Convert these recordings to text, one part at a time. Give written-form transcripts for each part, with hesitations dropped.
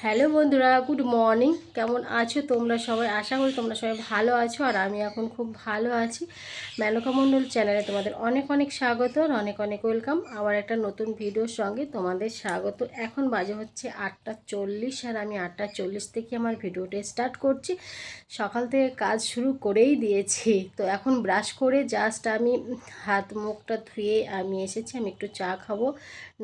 Hello বন্ধুরা, good morning. কেমন আছো তোমরা সবাই? আশা করি তোমরা সবাই ভালো আছো, আর আমি এখন খুব ভালো আছি। মেনকা মণ্ডল চ্যানেলে তোমাদের অনেক অনেক স্বাগত, অনেক অনেক ওয়েলকাম। আবার একটা নতুন ভিডিওর সঙ্গে তোমাদের স্বাগত। এখন বাজে হচ্ছে 8:40, আর আমি 8:40 থেকে আমার ভিডিওটা স্টার্ট করছি। সকাল থেকে কাজ শুরু করেই দিয়েছি। তো এখন ব্রাশ করে জাস্ট আমি হাত মুখটা ধুয়ে আমি এসেছি। আমি একটু চা খাবো,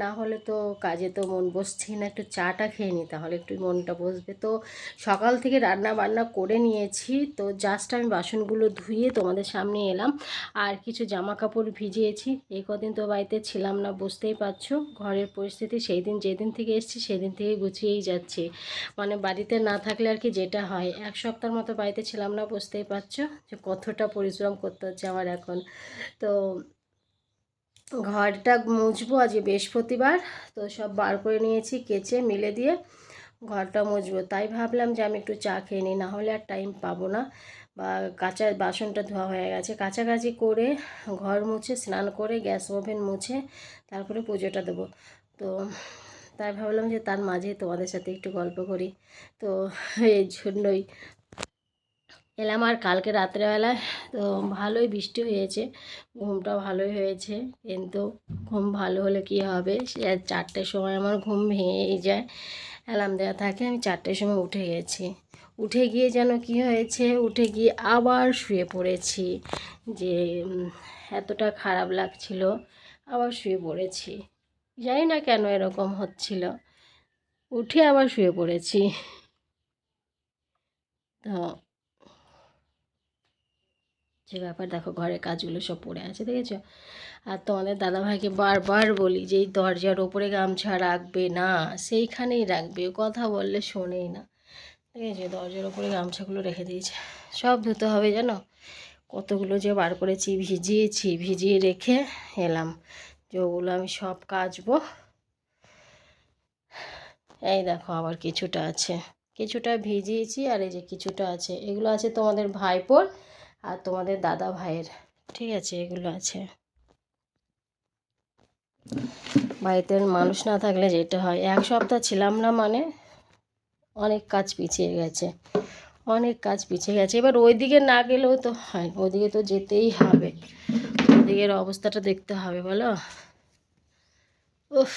না হলে তো কাজে তো মন বসছে না। একটু চাটা খেয়ে নিই, তাহলে একটু মনটা বসবে। তো সকাল থেকে রান্না বান্না করে নিয়েছি, তো জাস্ট আমি বাসনগুলো ধুয়ে তোমাদের সামনে এলাম। আর কিছু জামা কাপড় ভিজিয়েছি। এই কদিন তো বাড়িতে ছিলাম না, বুঝতেই পারছো ঘরের পরিস্থিতি। সেই দিন যেদিন থেকে এসেছি সেদিন থেকেই গুছিয়েই যাচ্ছে। মানে বাড়িতে না থাকলে আর কি যেটা হয়, এক সপ্তাহের মতো বাড়িতে ছিলাম না, বুঝতেই পারছো যে কতটা পরিশ্রম করতে হচ্ছে আমার এখন। তো ঘরটা মুছবো, আজকে বৃহস্পতিবার, তো সব বার করে নিয়েছি কেচে মিলে দিয়ে ঘরটা মুছবো। তাই ভাবলাম যে আমি একটু চা খেয়ে নিই, নাহলে আর টাইম পাবো না। বা কাঁচা বাসনটা ধোয়া হয়ে গেছে, কাছাকাছি করে ঘর মুছে স্নান করে গ্যাস ওভেন মুছে তারপরে পুজোটা দেবো। তো তাই ভাবলাম যে তার মাঝে তোমাদের সাথে একটু গল্প করি। তো এই জন্যই এলাম। আর কালকে রাত্রেবেলায় তো ভালোই বৃষ্টি হয়েছে, ঘুমটাও ভালোই হয়েছে। কিন্তু ঘুম ভালো হলে কি হবে, সে 4টের সময় আমার ঘুম ভেঙেই যায়। অ্যালার্ম দেওয়া থাকে, আমি 4টের সময় উঠে গেছি। উঠে গিয়ে যেন কি হয়েছে, উঠে গিয়ে আবার শুয়ে পড়েছি। যে এতটা খারাপ লাগছিল, আবার শুয়ে পড়েছি। জানি না কেন এরকম হচ্ছিল, উঠে আবার শুয়ে পড়েছি। তো যে ব্যাপার, দেখো ঘরের কাজগুলো সব পড়ে আছে, দেখেছো? আর তোমাদের দাদাভাইকে বারবার বলি যে এই দরজার ওপরে গামছা রাখবে না, সেইখানেই রাখবে, কথা বললে শোনেই না। ঠিক আছে, দরজার ওপরে গামছাগুলো রেখে দিয়েছে। সব ধুতে হবে জানো, কতগুলো যে বার করেছি, ভিজিয়েছি, ভিজিয়ে রেখে এলাম যে ওগুলো আমি সব কাচবো। এই দেখো আবার কিছুটা আছে, কিছুটা ভিজিয়েছি, আর এই যে কিছুটা আছে, এগুলো আছে তোমাদের ভাইপোর আর তোমাদের দাদা ভাইয়ের। ঠিক আছে, এগুলো আছে। বাড়িতে মানুষ না থাকলে যেটা হয়, এক সপ্তাহ ছিলাম না মানে অনেক কাজ পিছিয়ে গেছে, অনেক কাজ পিছিয়ে গেছে। এবার ওইদিকে না গেলেও তো হয়, ওইদিকে তো যেতেই হবে, ওইদিকের অবস্থাটা দেখতে হবে, বলো। উফ,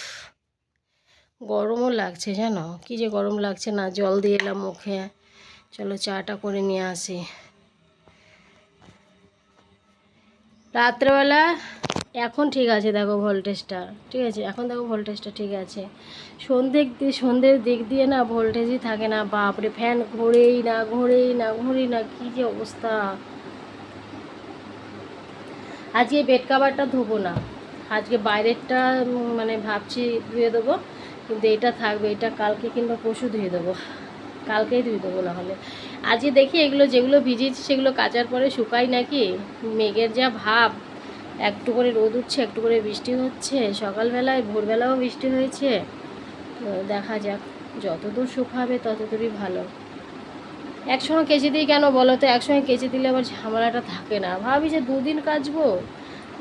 গরমও লাগছে জানো, কি যে গরম লাগছে না। জল দিয়ে এলাম মুখে, চলো চাটা করে নিয়ে আসি। রাত্রেবেলা এখন ঠিক আছে, দেখো ভোল্টেজটা ঠিক আছে, এখন দেখো ভোল্টেজটা ঠিক আছে। সন্ধ্যের দিক দিয়ে না ভোল্টেজই থাকে না, বাপরে, ফ্যান ঘোরেই না ঘোরেই না ঘোরেই না, কী যে অবস্থা। আজকে বেড কাভারটা ধোবো না, আজকে বাইরেরটা মানে ভাবছি ধুয়ে দেবো, কিন্তু এটা থাকবে, এটা কালকে কিংবা পরশু ধুয়ে দেবো, কালকেই ধুয়ে দেবো। না হলে আজকে দেখি এগুলো যেগুলো ভিজিয়েছি সেগুলো কাচার পরে শুকাই নাকি। মেঘের যা ভাব, একটু করে রোদ উঠছে, একটু করে বৃষ্টি হচ্ছে, সকালবেলায় ভোরবেলাও বৃষ্টি হয়েছে। তো দেখা যাক, যতদূর শুকাবে ততদূরই ভালো। একসঙ্গে কেচে দিই কেন বলো তো, একসঙ্গে কেচে দিলে আবার ঝামেলাটা থাকে না। ভাবি যে দুদিন কাচবো,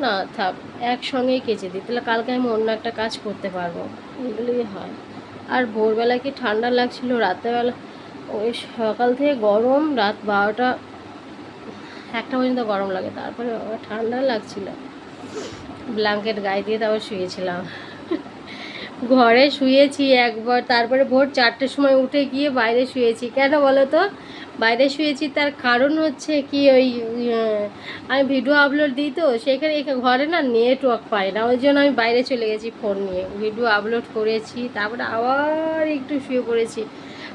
না থাক, একসঙ্গেই কেচে দিই, তাহলে কালকে আমি অন্য একটা কাজ করতে পারবো, এগুলোই হয়। আর ভোরবেলা কি ঠান্ডা লাগছিল, রাত্রেবেলা ওই সকাল থেকে গরম, রাত 12টা 1টা পর্যন্ত গরম লাগে, তারপরে আবার ঠান্ডা লাগছিল, ব্ল্যাঙ্কেট গায়ে দিয়ে তারপর শুয়েছিলাম। ঘরে শুয়েছি একবার, তারপরে ভোর 4টের সময় উঠে গিয়ে বাইরে শুয়েছি। কেন বলো তো বাইরে শুয়েছি, তার কারণ হচ্ছে কি, ওই আমি ভিডিও আপলোড দিই, তো সেখানে ঘরে না নেটওয়ার্ক পায় না, ওই জন্য আমি বাইরে চলে গেছি ফোন নিয়ে, ভিডিও আপলোড করেছি, তারপরে আবার একটু শুয়ে পড়েছি।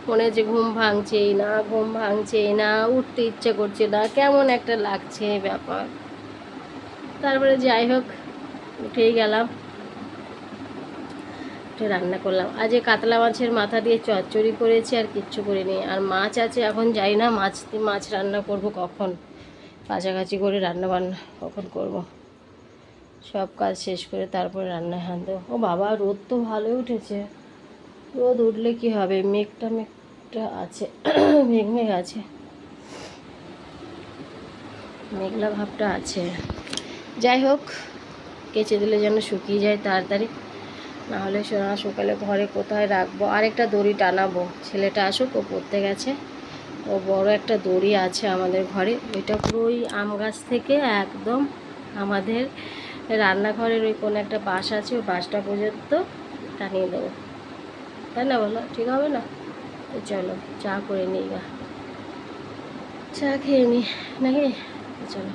মনে হচ্ছে ঘুম ভাঙছেই না, ঘুম ভাঙছেই না, উঠতে ইচ্ছে করছে না, কেমন একটা লাগছে ব্যাপার। তারপরে যাই হোক, উঠেই গেলাম, রান্না করলাম। আজ কাতলা মাছের মাথা দিয়ে চচ্চড়ি করেছি, আর কিচ্ছু করিনি। আর মাছ আছে, এখন যাই না মাছ রান্না করব কখন, কাছাকাছি করে রান্না বান্না কখন করব, সব কাজ শেষ করে তারপরে রান্নায় হাত দেবো। ও বাবা, রোদ তো ভালোই উঠেছে। রোদ উঠলে কি হবে, মেঘটা আছে, মেঘ আছে, মেঘলা ভাবটা আছে। যাই হোক, কেচে দিলে যেন শুকিয়ে যায় তাড়াতাড়ি। নাহলে সোনা সকালে ঘরে কোথায় রাখবো। আরেকটা দড়ি টানাবো, ছেলেটা আসুক, ও পড়তে গেছে। ও বড় একটা দড়ি আছে আমাদের ঘরে, ওইটা পুরো ওই আম গাছ থেকে একদম আমাদের রান্নাঘরের ওই কোনো একটা বাঁশ আছে, ওই বাঁশটা পর্যন্ত টানিয়ে দেবো, তাই না বলো? ঠিক হবে না? তো চলো চা করে নিই গা, চা খেয়ে নিই নাকি? চলো।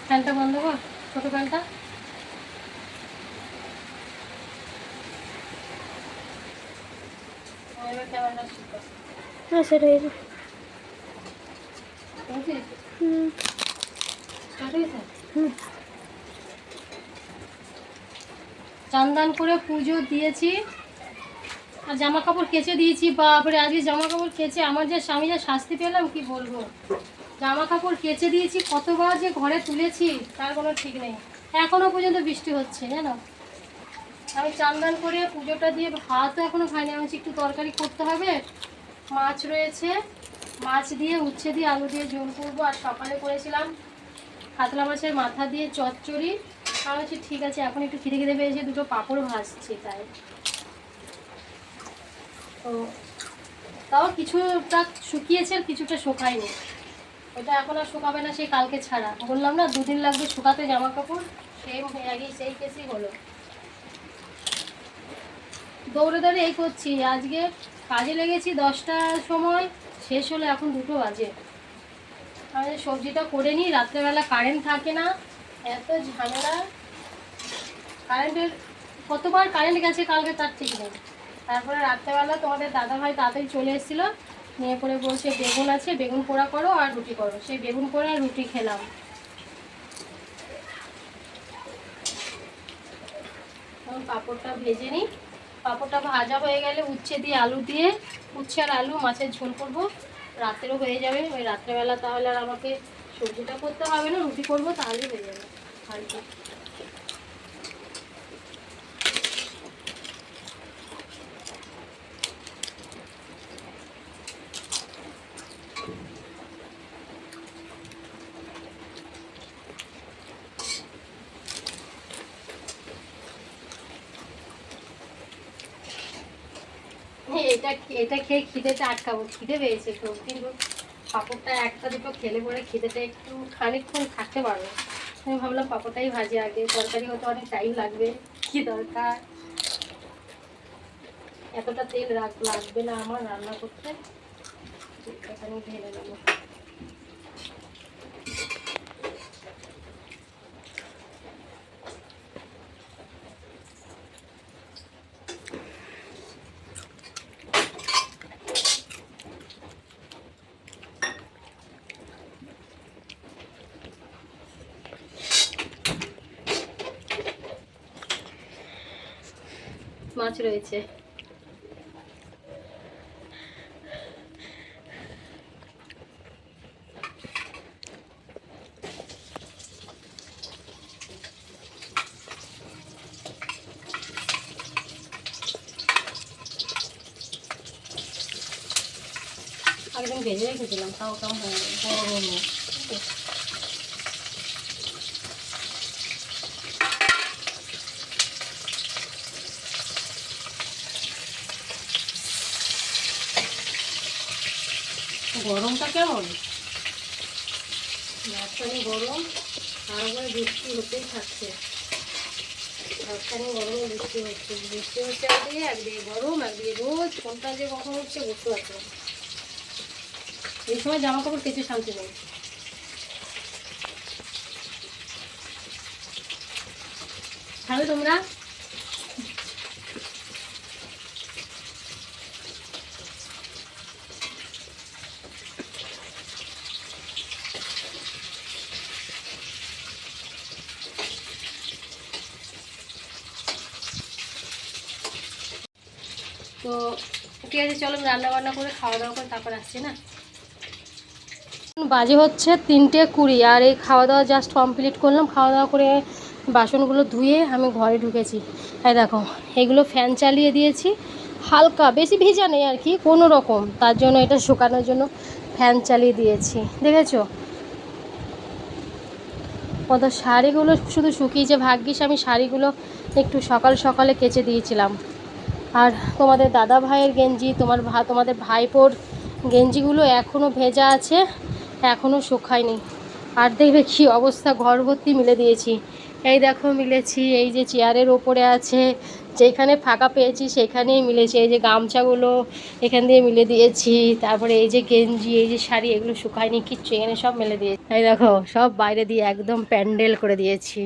ফ্যানটা বন্ধ কর, ছোটো ফ্যানটা। হ্যাঁ সেটাই। চান দান করে পুজো দিয়েছি আর জামা কাপড় কেচে দিয়েছি। বাপরে আজকে জামা কাপড় কেচে আমার যে স্বামী যা শাস্তি পেলাম কি বলবো। জামা কাপড় কেচে দিয়েছি, কতবার যে ঘরে তুলেছি তার কোনো ঠিক নেই। এখনো পর্যন্ত বৃষ্টি হচ্ছে জানো। আমি চান দান করে পুজোটা দিয়ে ভাতও এখনো খাইনি। আমি একটু তরকারি করতে হবে, মাছ রয়েছে, মাছ দিয়ে উচ্ছে দিয়ে আলু দিয়ে ঝোল করবো। আর সকালে করেছিলাম কাতলা মাছের মাথা দিয়ে চচ্চড়ি। আর হচ্ছে ঠিক আছে, এখন একটু খিদে খিদে পেয়েছে, দুটো পাঁপড় ভাজছি তাই। তো তাও কিছুটা শুকিয়েছে আর কিছুটা শুকায়নি। ওটা এখন আর শুকাবে না, সেই কালকে ছাড়া। বললাম না 2 দিন লাগবে শুকাতে জামা কাপড়, সেই কেসই হলো। দৌড়ে দৌড়ে এই করছি। আজকে কাজে লেগেছি 10টার সময়, শেষ হলো এখন 2টো বাজে। আমি সবজিটা করে নিই, রাত্রেবেলা কারেন্ট থাকে না, এত ঝামেলা। কারেন্টের কতবার কারেন্ট গেছে কালকে তার ঠিক নেই। তারপরে রাত্রেবেলা তোমাদের দাদাভাই তাড়াতাড়ি চলে এসেছিলো, নিয়ে পরে বলছে বেগুন আছে, বেগুন পোড়া করো আর রুটি করো। সেই বেগুন পোড়া আর রুটি খেলাম। এখন পাঁপড়টা ভেজে নিই। পাঁপড়টা ভাজা হয়ে গেলে উচ্ছে দিয়ে আলু দিয়ে, উচ্ছে আর আলু মাছের ঝোল করবো। রাতেরও হয়ে যাবে, ওই রাত্রেবেলা তাহলে আর আমাকে সবজিটা করতে হবে না, রুটি করবো তাহলেই হয়ে যাবে আর কি। এটা এটা খেয়ে খিদেটা আটকাবো, খিদে পেয়েছে খুব, কিন্তু পাঁপড়টা একটা দুটো খেলে পরে খিদেটা একটু খানিকক্ষণ থাকতে পারবো। আমি ভাবলাম পাঁপড়টাই ভাজি আগে, তরকারি হতে অনেক টাইম লাগবে, কি দরকার এতটা তেল লাগবে না আমার রান্না করতে। এখানে ঢেলে নেবো। মাছ রয়েছে, একদম ভেজে রেখেছিলাম, তাও কেমন গরম। গরমটা কেমন, রাজধানী গরম, তার উপরে বৃষ্টি হতেই থাকছে। রাজধানী গরমে বৃষ্টি হচ্ছে, বৃষ্টি হচ্ছে একদিকে, একদিকে গরম, একদিকে রোদ, কোনটা যে কখন হচ্ছে বুঝতে পারছি না। এই সময় জামা কাপড় কেচে শান্তি নেই। খাবে তোমরা? তো ঠিক আছে, চলো রান্না বান্না করে খাওয়া দাওয়া করে তারপর আসছি না। বাজে হচ্ছে 3:20 আর এই খাওয়া দাওয়া জাস্ট কমপ্লিট করলাম। খাওয়া দাওয়া করে বাসনগুলো ধুয়ে আমি ঘরে ঢুকেছি। এই দেখো এগুলো ফ্যান চালিয়ে দিয়েছি, হালকা, বেশি ভেজা নেই আর কি, কোনো রকম, তার জন্য এটা শুকানোর জন্য ফ্যান চালিয়ে দিয়েছি। দেখেছো কত শাড়িগুলো শুধু শুকিয়েছে, ভাগ্যিস আমি শাড়িগুলো একটু সকাল সকালে কেচে দিয়েছিলাম। আর তোমাদের দাদা ভাইয়ের গেঞ্জি, তোমাদের ভাইপোর গেঞ্জিগুলো এখনও ভেজা আছে, এখনও শুকায়নি। আর দেখবে কী অবস্থা, ঘর ভর্তি মিলে দিয়েছি। এই দেখো মিলেছি, এই যে চেয়ারের ওপরে আছে, যেখানে ফাঁকা পেয়েছি সেখানেই মিলেছে। এই যে গামছাগুলো এখান দিয়ে মিলে দিয়েছি, তারপরে এই যে গেঞ্জি, এই যে শাড়ি, এগুলো শুকায়নি কিচ্ছু, এখানে সব মেলে দিয়েছি। এই দেখো সব বাইরে দিয়ে একদম প্যান্ডেল করে দিয়েছি।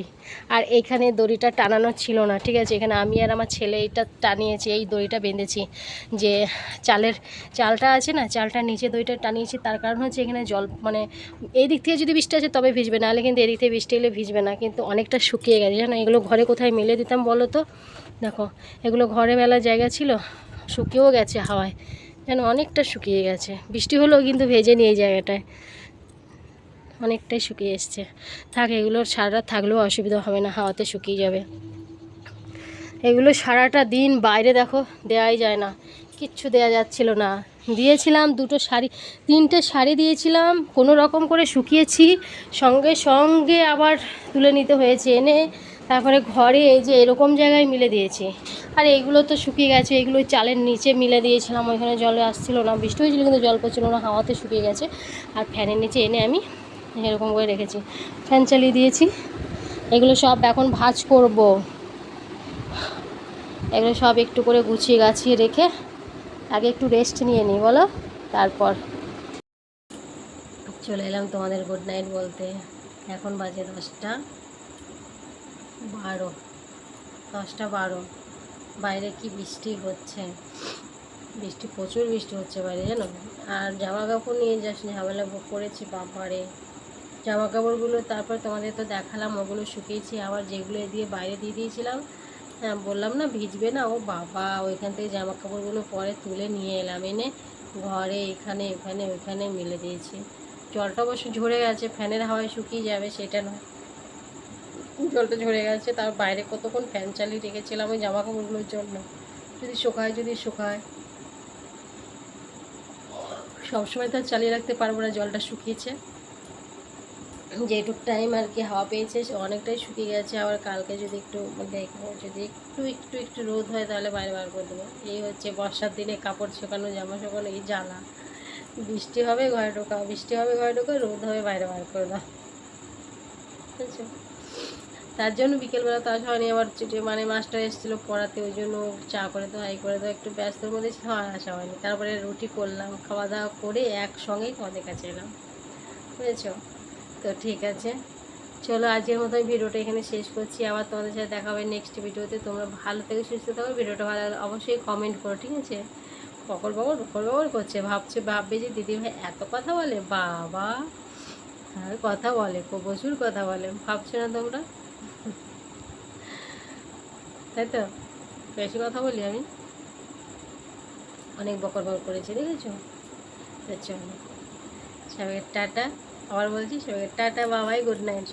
আর এখানে দড়িটা টানানো ছিল না, ঠিক আছে, এখানে আমি আর আমার ছেলে এটা টানিয়েছি, এই দড়িটা বেঁধেছি, যে চালটা আছে না, চালটার নিচে দড়িটা টানিয়েছি, তার কারণ হচ্ছে এখানে জল মানে এই দিক থেকে যদি বৃষ্টি আছে তবে ভিজবে, নাহলে কিন্তু এদিক থেকে বৃষ্টি এলে ভিজবে না। কিন্তু অনেকটা শুকিয়ে গেছে জানো, এগুলো ঘরে কোথায় মেলে দিতাম বলো তো। দেখো এগুলো ঘরে মেলার জায়গা ছিল, শুকিয়েও গেছে হাওয়ায়, যেন অনেকটা শুকিয়ে গেছে। বৃষ্টি হলেও কিন্তু ভেজে নিয়ে এই জায়গাটায় অনেকটাই শুকিয়ে এসছে। থাক, এগুলোর সারা রাত থাকলেও অসুবিধা হবে না, হাওয়াতে শুকিয়ে যাবে। এগুলো সারাটা দিন বাইরে দেখো দেওয়াই যায় না, কিচ্ছু দেওয়া যাচ্ছিল না। দিয়েছিলাম দুটো শাড়ি, তিনটে শাড়ি দিয়েছিলাম, কোনো রকম করে শুকিয়েছি, সঙ্গে সঙ্গে আবার তুলে নিতে হয়েছে এনে, তারপরে ঘরে এই যে এরকম জায়গায় মিলে দিয়েছি। আর এইগুলো তো শুকিয়ে গেছে, এগুলো চালের নিচে মিলে দিয়েছিলাম, ওইখানে জলে আসছিল না, বৃষ্টি হয়েছিল কিন্তু জল পড়ছিল না, হাওয়াতে শুকিয়ে গেছে। আর ফ্যানের নিচে এনে আমি এরকম করে রেখেছি, ফ্যান চালিয়ে দিয়েছি। এগুলো সব এখন ভাঁজ করব, এগুলো সব একটু করে গুছিয়ে গাছিয়ে রেখে আগে একটু রেস্ট নিয়ে নিই বলো, তারপর চলে এলাম তোমাদের গুড নাইট বলতে। এখন বাজে 10টা 12, 10টা 12। বাইরে কি বৃষ্টি হচ্ছে, বৃষ্টি প্রচুর বৃষ্টি হচ্ছে বাইরে জানো। আর জামা কাপড় নিয়ে যাস ঝামেলা করেছি বাবারে, জামা কাপড়গুলো তারপর তোমাদের তো দেখালাম, ওগুলো শুকিয়েছি, আবার যেগুলো দিয়ে বাইরে দিয়ে দিয়েছিলাম, হ্যাঁ বললাম না ভিজবে না, ও বাবা ওইখান থেকে জামা কাপড়গুলো পরে তুলে নিয়ে এলাম, এনে ঘরে এখানে এখানে ওইখানে মেলে দিয়েছি। জলটা অবশ্য ঝরে গেছে, ফ্যানের হাওয়ায় শুকিয়ে যাবে সেটা নয়, জলটা ঝরে গেছে। তার বাইরে কতক্ষণ ফ্যান চালিয়ে রেখেছিলাম ওই জামা কাপড়গুলোর জন্য, যদি শুকায়। সবসময় তো আর চালিয়ে রাখতে পারবো না, জলটা শুকিয়েছে যেটুক টাইম আর কি হাওয়া পেয়েছে অনেকটাই শুকিয়ে গেছে। আবার কালকে যদি একটু দেখবো, যদি একটু রোদ হয় তাহলে বাইরে বার করে দেবো। এই হচ্ছে বর্ষার দিনে কাপড় শুকানো, জামা শুকানো, এই জ্বালা। বৃষ্টি হবে ঘরে ঢোকা, রোদ হবে বাইরে বার করে দাও, বুঝছো। তার জন্য বিকেলবেলা তো আসা হয়নি, আবার মানে মাস্টার এসেছিলো পড়াতে, ওই জন্য চা করে দাও এই করে দাও, একটু ব্যস্তর মধ্যে ছিল, আর আসা হয়নি। তারপরে রুটি করলাম, খাওয়া দাওয়া করে একসঙ্গেই তোমাদের কাছে এলাম, বুঝেছো। তো ঠিক আছে, চলো আজকের মতো ভিডিওটা এখানে শেষ করছি। আবার তোমাদের সাথে দেখা হবে নেক্সট ভিডিওতে। তোমরা ভালো থেকে সুস্থ থাকো, ভিডিওটা ভালো লাগলে অবশ্যই কমেন্ট করো, ঠিক আছে। বকর করছে, ভাববে যে দিদিভাই এত কথা বলে, বাবা আর কথা বলে, প্রচুর কথা বলে, ভাবছো না তোমরা, তাই তো বেশি কথা বলি আমি, অনেক বকর করেছি দেখেছো। তো চলো সবাইকে টাটা, আবার বলছি সবাইকে টাটা, বাবাই, গুড নাইট।